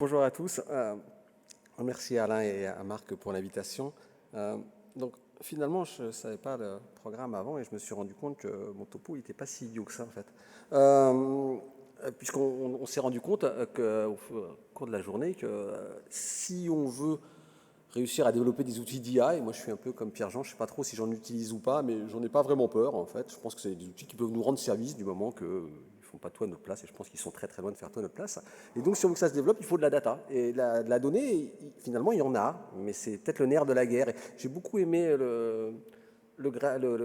Bonjour à tous. Merci à Alain et à Marc pour l'invitation. Donc finalement, je ne savais pas le programme avant et je me suis rendu compte que mon topo n'était pas si idiot que ça en fait. Puisqu'on s'est rendu compte au cours de la journée que si on veut réussir à développer des outils d'IA, et moi je suis un peu comme Pierre-Jean, je ne sais pas trop si j'en utilise ou pas, mais j'en ai pas vraiment peur en fait. Je pense que c'est des outils qui peuvent nous rendre service du moment qu'ils ne font pas tout à notre place, et je pense qu'ils sont très très loin de faire tout à notre place. Et donc si on veut que ça se développe, il faut de la data. Et de la donnée, finalement il y en a, mais c'est peut-être le nerf de la guerre. J'ai beaucoup aimé le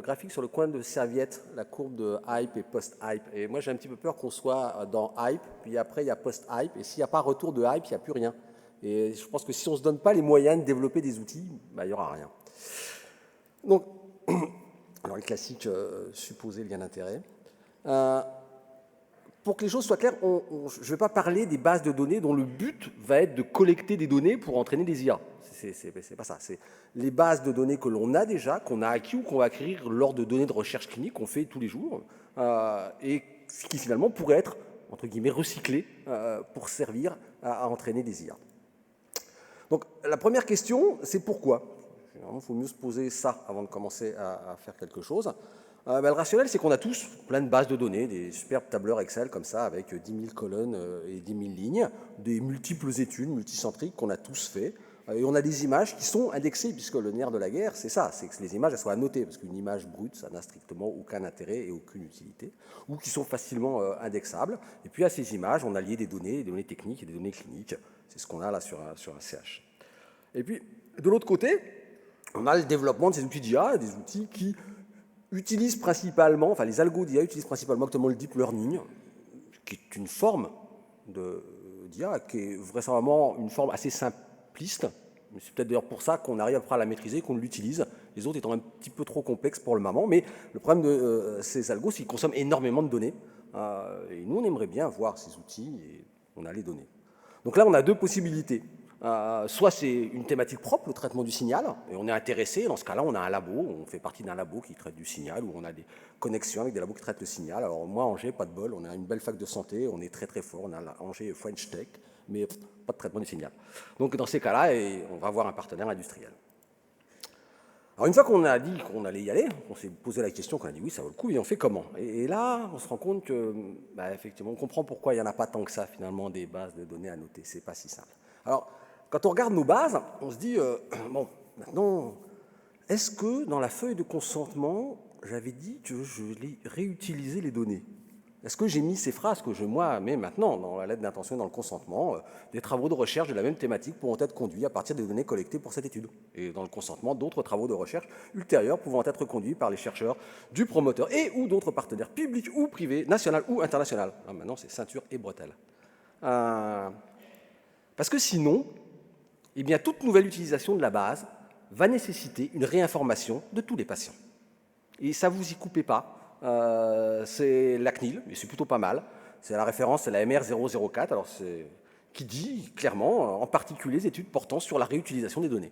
graphique sur le coin de serviette, la courbe de hype et post-hype. Et moi j'ai un petit peu peur qu'on soit dans hype, puis après il y a post-hype, et s'il n'y a pas retour de hype, il n'y a plus rien. Et je pense que si on ne se donne pas les moyens de développer des outils, bah, il n'y aura rien. Donc, alors le classique supposé lien d'intérêt. Pour que les choses soient claires, je ne vais pas parler des bases de données dont le but va être de collecter des données pour entraîner des IA. C'est pas ça. C'est les bases de données que l'on a déjà, qu'on a acquis ou qu'on va acquérir lors de données de recherche clinique qu'on fait tous les jours, et qui finalement pourraient être, entre guillemets, recyclées pour servir à entraîner des IA. Donc la première question, c'est pourquoi. Il faut mieux se poser ça avant de commencer à faire quelque chose. Le rationnel, c'est qu'on a tous plein de bases de données, des superbes tableurs Excel comme ça, avec 10 000 colonnes et 10 000 lignes, des multiples études multicentriques qu'on a tous fait. Et on a des images qui sont indexées, puisque le nerf de la guerre, c'est ça, c'est que les images elles soient annotées, parce qu'une image brute, ça n'a strictement aucun intérêt et aucune utilité, ou qui sont facilement indexables. Et puis à ces images, on a lié des données techniques et des données cliniques. C'est ce qu'on a là sur un CH. Et puis, de l'autre côté, on a le développement de ces outils d'IA, des outils qui utilisent principalement, enfin les algos d'IA utilisent principalement actuellement le deep learning, qui est une forme d'IA, qui est vraisemblablement une forme assez simpliste. C'est peut-être d'ailleurs pour ça qu'on arrive après à la maîtriser, qu'on l'utilise, les autres étant un petit peu trop complexes pour le moment. Mais le problème de ces algos, c'est qu'ils consomment énormément de données. Et nous, on aimerait bien voir ces outils et on a les données. Donc là, on a deux possibilités. Soit c'est une thématique propre, le traitement du signal, et on est intéressé, dans ce cas-là, on a un labo, on fait partie d'un labo qui traite du signal, où on a des connexions avec des labos qui traitent le signal. Alors moi, Angers, pas de bol, on a une belle fac de santé, on est très très fort, on a Angers French Tech, mais pas de traitement du signal. Donc dans ces cas-là, on va avoir un partenaire industriel. Alors une fois qu'on a dit qu'on allait y aller, on s'est posé la question, qu'on a dit oui, ça vaut le coup, et on fait comment et là, on se rend compte que, effectivement, on comprend pourquoi il n'y en a pas tant que ça, finalement, des bases de données à noter. C'est pas si simple. Alors, quand on regarde nos bases, on se dit, bon, maintenant, est-ce que dans la feuille de consentement, j'avais dit que je vais réutiliser les données? Est-ce que j'ai mis ces phrases que je, moi, mets maintenant dans la lettre d'intention et dans le consentement, des travaux de recherche de la même thématique pourront être conduits à partir des données collectées pour cette étude. Et dans le consentement, d'autres travaux de recherche ultérieurs pouvant être conduits par les chercheurs du promoteur et ou d'autres partenaires publics ou privés, national ou international. Alors maintenant, c'est ceinture et bretelles. Parce que sinon, eh bien, toute nouvelle utilisation de la base va nécessiter une réinformation de tous les patients. Et ça, vous y coupez pas. C'est la CNIL, et c'est plutôt pas mal. C'est la référence, c'est la MR004, alors qui dit clairement, en particulier, les études portant sur la réutilisation des données.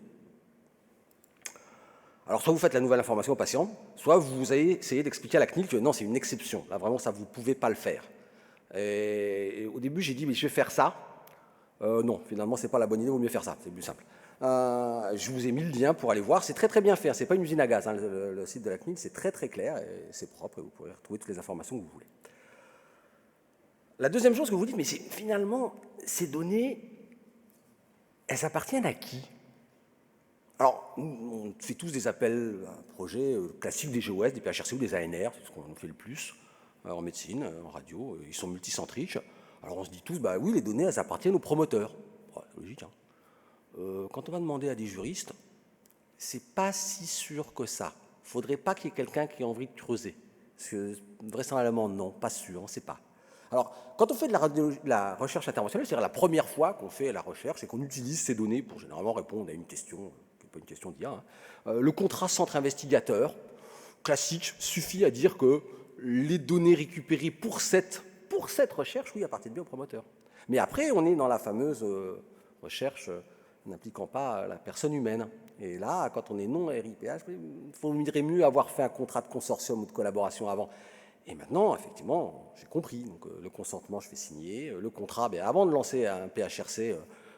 Alors, soit vous faites la nouvelle information au patient, soit vous allez essayer d'expliquer à la CNIL que non, c'est une exception. Là, vraiment, ça, vous ne pouvez pas le faire. Et au début, j'ai dit, mais je vais faire ça. Non, finalement, ce n'est pas la bonne idée, il vaut mieux faire ça, c'est plus simple. Je vous ai mis le lien pour aller voir, c'est très très bien fait, c'est pas une usine à gaz, hein, le site de la CNIL, c'est très très clair, et c'est propre, et vous pourrez retrouver toutes les informations que vous voulez. La deuxième chose que vous dites, mais finalement, ces données, elles appartiennent à qui? Alors, on fait tous des appels à projets classiques des GOS, des PHRC ou des ANR, c'est ce qu'on fait le plus en médecine, en radio, ils sont multicentriques. Alors on se dit tous, bah oui, les données, elles appartiennent aux promoteurs. Ouais, logique, hein. Quand on va demander à des juristes, c'est pas si sûr que ça. Il ne faudrait pas qu'il y ait quelqu'un qui ait envie de creuser. Parce que vraisemblablement, non, pas sûr, on ne sait pas. Alors, quand on fait de la recherche interventionnelle, c'est-à-dire la première fois qu'on fait la recherche et qu'on utilise ces données pour généralement répondre à une question, qui n'est pas une question d'IA, hein, le contrat centre investigateur, classique, suffit à dire que les données récupérées pour cette recherche, oui, appartiennent bien au promoteur. Mais après, on est dans la fameuse recherche n'impliquant pas la personne humaine. Et là, quand on est non RIPH, il faudrait mieux avoir fait un contrat de consortium ou de collaboration avant. Et maintenant, effectivement, j'ai compris. Donc, le consentement, je fais signer. Le contrat, avant de lancer un PHRC,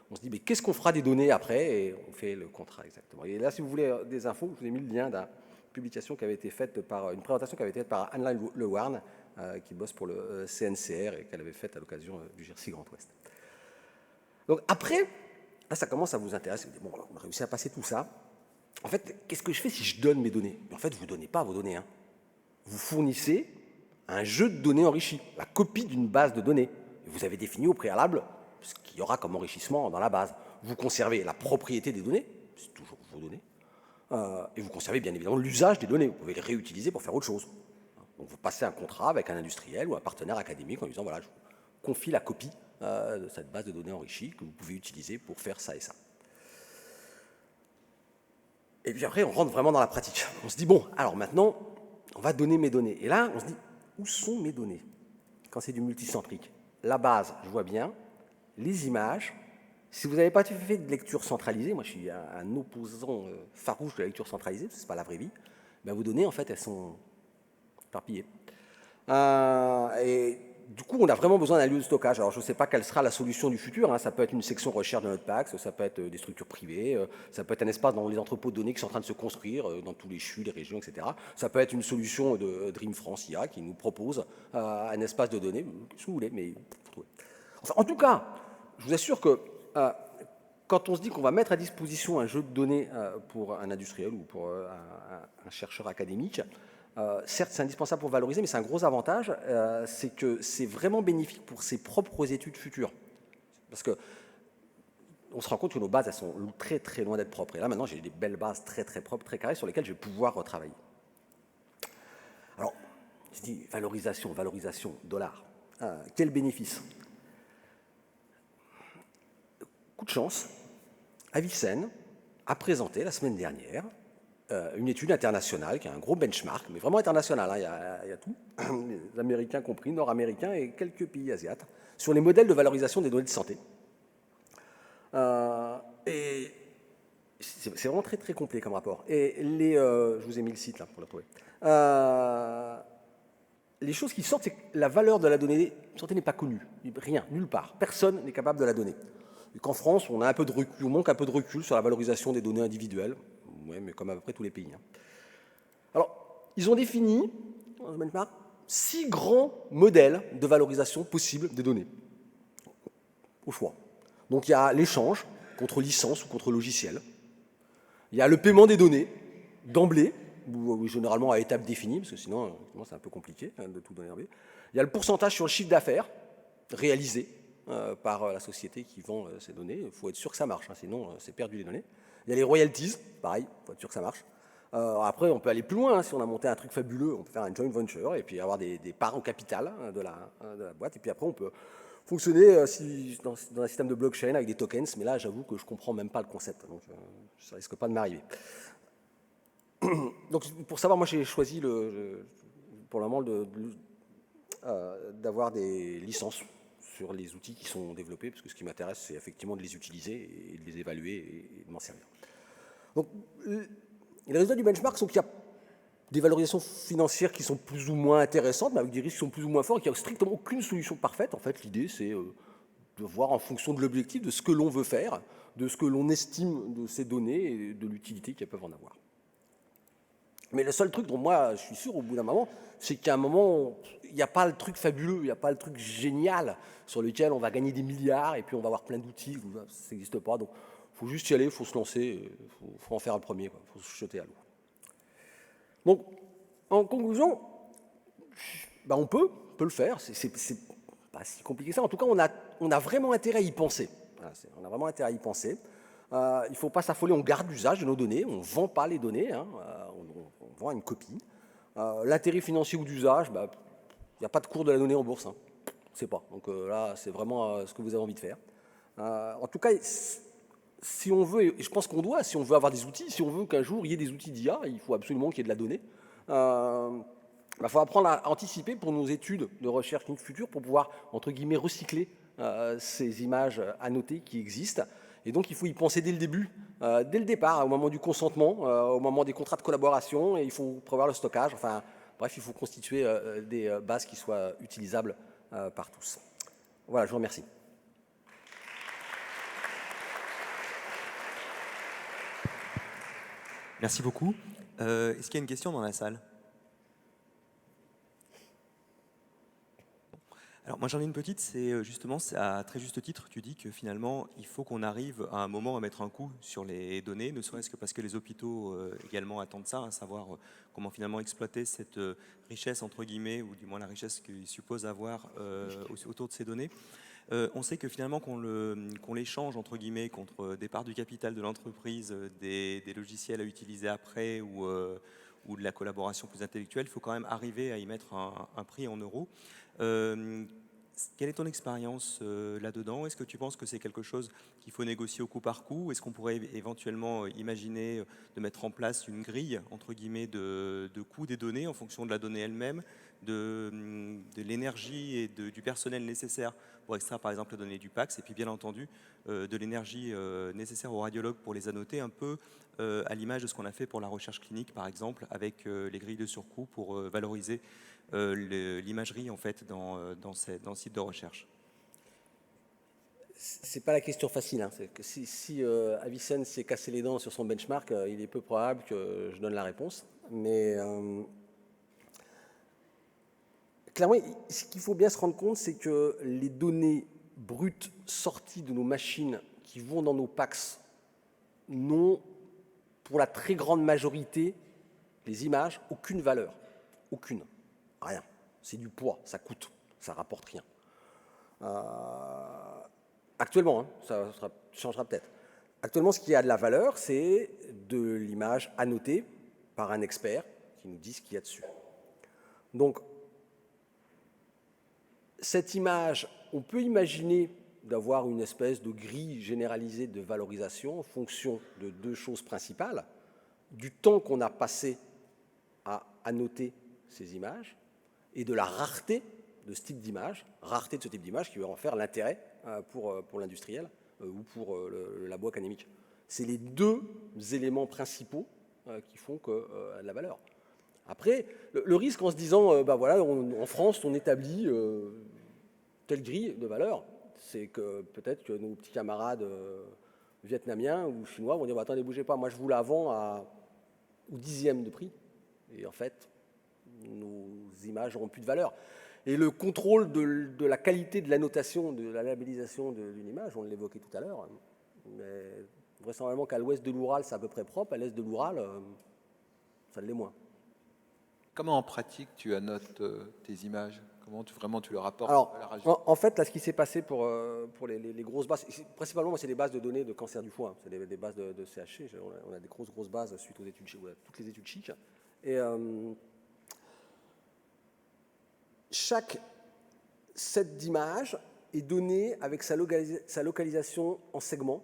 on se dit, mais qu'est-ce qu'on fera des données après? Et on fait le contrat exactement. Et là, si vous voulez des infos, je vous ai mis le lien d'une publication qui avait été faite une présentation qui avait été faite par Anne Le Warne, qui bosse pour le CNCR et qu'elle avait faite à l'occasion du GIRC Grand Ouest. Donc après, là, ça commence à vous intéresser. Vous dites, bon, on a réussi à passer tout ça. En fait, qu'est-ce que je fais si je donne mes données? En fait, vous ne donnez pas vos données. Hein. Vous fournissez un jeu de données enrichi, la copie d'une base de données. Vous avez défini au préalable ce qu'il y aura comme enrichissement dans la base. Vous conservez la propriété des données, c'est toujours vos données, et vous conservez bien évidemment l'usage des données. Vous pouvez les réutiliser pour faire autre chose. Donc vous passez un contrat avec un industriel ou un partenaire académique en disant, voilà, je vous confie la copie de cette base de données enrichie que vous pouvez utiliser pour faire ça et ça. Et puis après, on rentre vraiment dans la pratique. On se dit, bon, alors maintenant, on va donner mes données. Et là, on se dit, où sont mes données? Quand c'est du multicentrique, la base, je vois bien, les images. Si vous n'avez pas fait de lecture centralisée, moi je suis un opposant farouche de la lecture centralisée, parce que ce n'est pas la vraie vie, vos données, en fait, elles sont éparpillées. Et du coup, on a vraiment besoin d'un lieu de stockage. Alors, je ne sais pas quelle sera la solution du futur. Hein. Ça peut être une section recherche de notre PAX, ça peut être des structures privées, ça peut être un espace dans les entrepôts de données qui sont en train de se construire, dans tous les CHU, les régions, etc. Ça peut être une solution de Dream France IA qui nous propose un espace de données, si vous voulez, mais enfin, en tout cas, je vous assure que quand on se dit qu'on va mettre à disposition un jeu de données pour un industriel ou pour un chercheur académique, certes, c'est indispensable pour valoriser, mais c'est un gros avantage, c'est que c'est vraiment bénéfique pour ses propres études futures. Parce que on se rend compte que nos bases, elles sont très très loin d'être propres. Et là, maintenant, j'ai des belles bases très très propres, très carrées, sur lesquelles je vais pouvoir retravailler. Alors, je dis valorisation, dollar. Quel bénéfice? Coup de chance, Avicenne a présenté la semaine dernière une étude internationale qui a un gros benchmark, mais vraiment international, hein, il y a tout, les Américains compris, Nord-Américains et quelques pays asiatiques, sur les modèles de valorisation des données de santé. Et c'est vraiment très très complet comme rapport. Et je vous ai mis le site là pour le retrouver. Les choses qui sortent, c'est que la valeur de la donnée santé n'est pas connue, rien, nulle part. Personne n'est capable de la donner. Et qu'en France, on a un peu de recul, on manque un peu de recul sur la valorisation des données individuelles. Oui, mais comme à peu près tous les pays. Hein. Alors, ils ont défini, dans le benchmark, 6 grands modèles de valorisation possibles des données, au choix. Donc, il y a l'échange contre licence ou contre logiciel. Il y a le paiement des données, d'emblée, ou généralement à étape définie, parce que sinon, c'est un peu compliqué de tout donner. Il y a le pourcentage sur le chiffre d'affaires réalisé par la société qui vend ces données. Il faut être sûr que ça marche, hein, sinon c'est perdu les données. Il y a les royalties, pareil, il faut être sûr que ça marche. Après, on peut aller plus loin. Hein, si on a monté un truc fabuleux, on peut faire un joint venture et puis avoir des parts au capital de la boîte. Et puis après, on peut fonctionner dans un système de blockchain avec des tokens. Mais là, j'avoue que je ne comprends même pas le concept. Donc, ça ne risque pas de m'arriver. Donc, pour savoir, moi, j'ai choisi pour le moment d'avoir des licences sur les outils qui sont développés, parce que ce qui m'intéresse, c'est effectivement de les utiliser et de les évaluer et de m'en servir. Donc, les résultats du benchmark sont qu'il y a des valorisations financières qui sont plus ou moins intéressantes, mais avec des risques qui sont plus ou moins forts, et qu'il n'y a strictement aucune solution parfaite. En fait, l'idée, c'est de voir en fonction de l'objectif, de ce que l'on veut faire, de ce que l'on estime de ces données et de l'utilité qu'elles peuvent en avoir. Mais le seul truc dont moi, je suis sûr, au bout d'un moment, c'est qu'à un moment, il n'y a pas le truc fabuleux, il n'y a pas le truc génial sur lequel on va gagner des milliards et puis on va avoir plein d'outils, ça n'existe pas. Donc, il faut juste y aller, il faut se lancer, il faut en faire le premier, il faut se jeter à l'eau. Donc, en conclusion, on peut le faire, c'est pas si compliqué que ça. En tout cas, on a vraiment intérêt à y penser. Voilà, on a vraiment intérêt à y penser. Il ne faut pas s'affoler, on garde l'usage de nos données, on ne vend pas les données, hein, on vend une copie. L'intérêt financier ou d'usage, il n'y a pas de cours de la donnée en bourse, hein. On ne sait pas. Donc là, c'est vraiment ce que vous avez envie de faire. En tout cas, si on veut, et je pense qu'on doit, si on veut avoir des outils, si on veut qu'un jour il y ait des outils d'IA, il faut absolument qu'il y ait de la donnée. Il faut apprendre à anticiper pour nos études de recherche future pour pouvoir, entre guillemets, recycler ces images annotées qui existent. Et donc, il faut y penser dès le début, dès le départ, au moment du consentement, au moment des contrats de collaboration, et il faut prévoir le stockage. Enfin, Bref, il faut constituer des bases qui soient utilisables par tous. Voilà, je vous remercie. Merci beaucoup. Est-ce qu'il y a une question dans la salle? Alors moi j'en ai une petite, c'est justement, à très juste titre, tu dis que finalement il faut qu'on arrive à un moment à mettre un coup sur les données, ne serait-ce que parce que les hôpitaux également attendent ça, à savoir comment finalement exploiter cette richesse entre guillemets, ou du moins la richesse qu'ils supposent avoir autour de ces données. On sait que finalement qu'on l'échange entre guillemets contre des parts du capital de l'entreprise, des logiciels à utiliser après ou de la collaboration plus intellectuelle, il faut quand même arriver à y mettre un prix en euros. Quelle est ton expérience là-dedans? Est-ce que tu penses que c'est quelque chose qu'il faut négocier au coup par coup? Est-ce qu'on pourrait éventuellement imaginer de mettre en place une grille, entre guillemets, de coût des données en fonction de la donnée elle-même, de l'énergie et du personnel nécessaire pour extraire par exemple les données du PACS, et puis bien entendu de l'énergie nécessaire aux radiologues pour les annoter, un peu à l'image de ce qu'on a fait pour la recherche clinique par exemple, avec les grilles de surcoût pour valoriser l'imagerie en fait dans le site de recherche. C'est pas la question facile. Hein. Que si Avicenne s'est cassé les dents sur son benchmark, il est peu probable que je donne la réponse. Mais clairement, ce qu'il faut bien se rendre compte, c'est que les données brutes sorties de nos machines qui vont dans nos PACS n'ont, pour la très grande majorité, les images, aucune valeur. Aucune. Rien. C'est du poids, ça coûte, ça rapporte rien. Actuellement, hein, ça changera peut-être. Actuellement, ce qui a de la valeur, c'est de l'image annotée par un expert qui nous dit ce qu'il y a dessus. Donc, cette image, on peut imaginer d'avoir une espèce de grille généralisée de valorisation en fonction de deux choses principales, du temps qu'on a passé à annoter ces images et de la rareté de ce type d'image, qui va en faire l'intérêt pour l'industriel ou pour le labo académique. C'est les deux éléments principaux qui font que la valeur. Après, le risque en se disant, voilà, en France, on établit telle grille de valeur, c'est que peut-être que nos petits camarades vietnamiens ou chinois vont dire, attendez, bougez pas, moi je vous la vends au 10e de prix. Et en fait, nos images n'auront plus de valeur. Et le contrôle de la qualité de l'annotation, de la labellisation d'une image, on l'évoquait tout à l'heure, mais vraisemblablement qu'à l'ouest de l'Oural, c'est à peu près propre, à l'est de l'Oural, ça l'est moins. Comment en pratique tu annotes tes images? Comment tu le rapportes? Alors, en fait, là, ce qui s'est passé pour les grosses bases, principalement, moi, c'est des bases de données de cancer du foie, hein, c'est des bases de CHC, on a des grosses bases suite aux études, toutes les études chic. Et chaque set d'image est donné avec sa localisation en segments.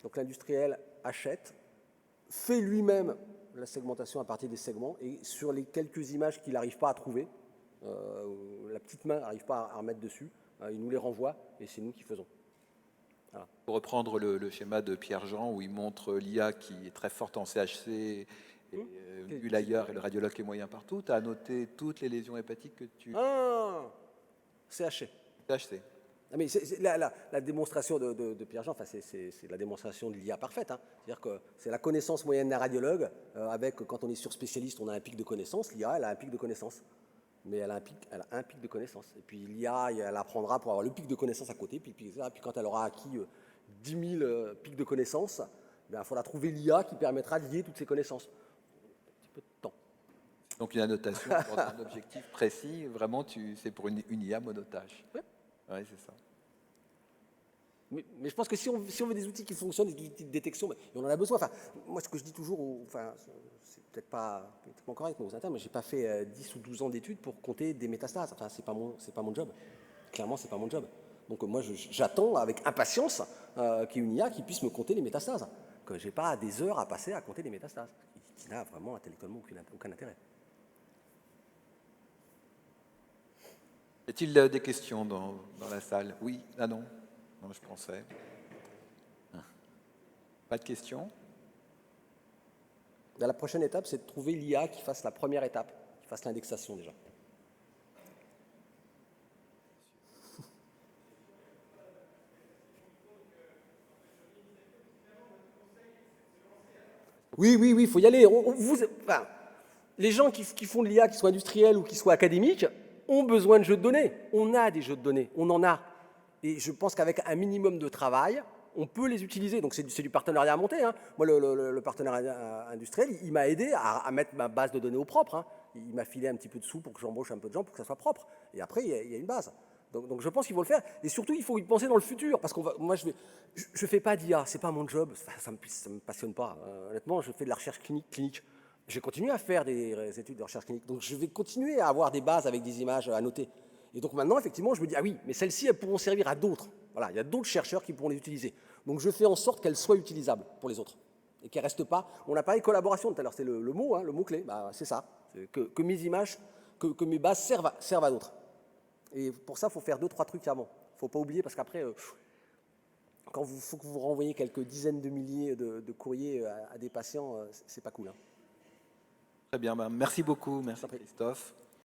Donc l'industriel achète, fait lui-même la segmentation à partir des segments, et sur les quelques images qu'il n'arrive pas à trouver, la petite main n'arrive pas à remettre dessus, il nous les renvoie et c'est nous qui faisons. Voilà. Pour reprendre le schéma de Pierre-Jean où il montre l'IA qui est très forte en CHC, et vu l'ailleurs et le radiologue qui est moyen partout, tu as annoté toutes les lésions hépatiques que tu... CHC. CHC. Ah, mais la démonstration de Pierre-Jean, c'est la démonstration de l'IA parfaite. Hein. C'est-à-dire que c'est la connaissance moyenne d'un radiologue, avec, quand on est sur spécialiste, on a un pic de connaissance. L'IA, elle a un pic de connaissance. Mais elle a un pic de connaissance. Et puis l'IA, elle apprendra pour avoir le pic de connaissance à côté. Puis quand elle aura acquis 10 000 pics de connaissances, il faudra trouver l'IA qui permettra de lier toutes ces connaissances. Un petit peu de temps. Donc une annotation pour un objectif précis, vraiment, c'est pour une IA monotage. Oui, c'est ça. Mais je pense que si on veut des outils qui fonctionnent, des outils de détection, on en a besoin. Enfin, moi, ce que je dis toujours, c'est peut-être pas correct, mais aux internes, mais j'ai pas fait 10 ou 12 ans d'études pour compter des métastases. Enfin, c'est pas mon job. Clairement, c'est pas mon job. Donc moi, j'attends avec impatience qu'il y ait une IA qui puisse me compter les métastases. Que j'ai pas des heures à passer à compter les métastases, qui n'a vraiment intellectuellement aucun intérêt. Y a-t-il des questions dans la salle? Oui? Ah non? Non, je pensais. Pas de questions? La prochaine étape, c'est de trouver l'IA qui fasse la première étape, qu'il fasse l'indexation déjà. Oui, il faut y aller. Enfin, les gens qui font de l'IA, qui soient industriels ou qui soient académiques, ont besoin de jeux de données. On a des jeux de données, on en a. Et je pense qu'avec un minimum de travail, on peut les utiliser. Donc c'est du partenariat à monter. Hein. Moi, le partenariat industriel, il m'a aidé à mettre ma base de données au propre. Hein. Il m'a filé un petit peu de sous pour que j'embauche un peu de gens pour que ça soit propre. Et après, il y a une base. Donc je pense qu'il faut le faire. Et surtout, il faut y penser dans le futur. Parce que moi, je ne fais pas d'IA, c'est pas mon job. Ça me passionne pas. Honnêtement, je fais de la recherche clinique. Je vais continuer à faire des études de recherche clinique. Donc je vais continuer à avoir des bases avec des images à noter. Et donc maintenant, effectivement, je me dis, ah oui, mais celles-ci, elles pourront servir à d'autres. Voilà, il y a d'autres chercheurs qui pourront les utiliser. Donc je fais en sorte qu'elles soient utilisables pour les autres. Et qu'elles ne restent pas. On a parlé de collaboration tout à l'heure, c'est le mot, hein, le mot-clé. Bah, c'est ça. C'est que mes images, que mes bases servent à d'autres. Et pour ça, il faut faire 2-3 trucs avant. Il ne faut pas oublier, parce qu'après, quand il faut que vous renvoyez quelques dizaines de milliers de courriers à des patients, c'est pas cool. Hein. Très bien, merci beaucoup, merci Christophe.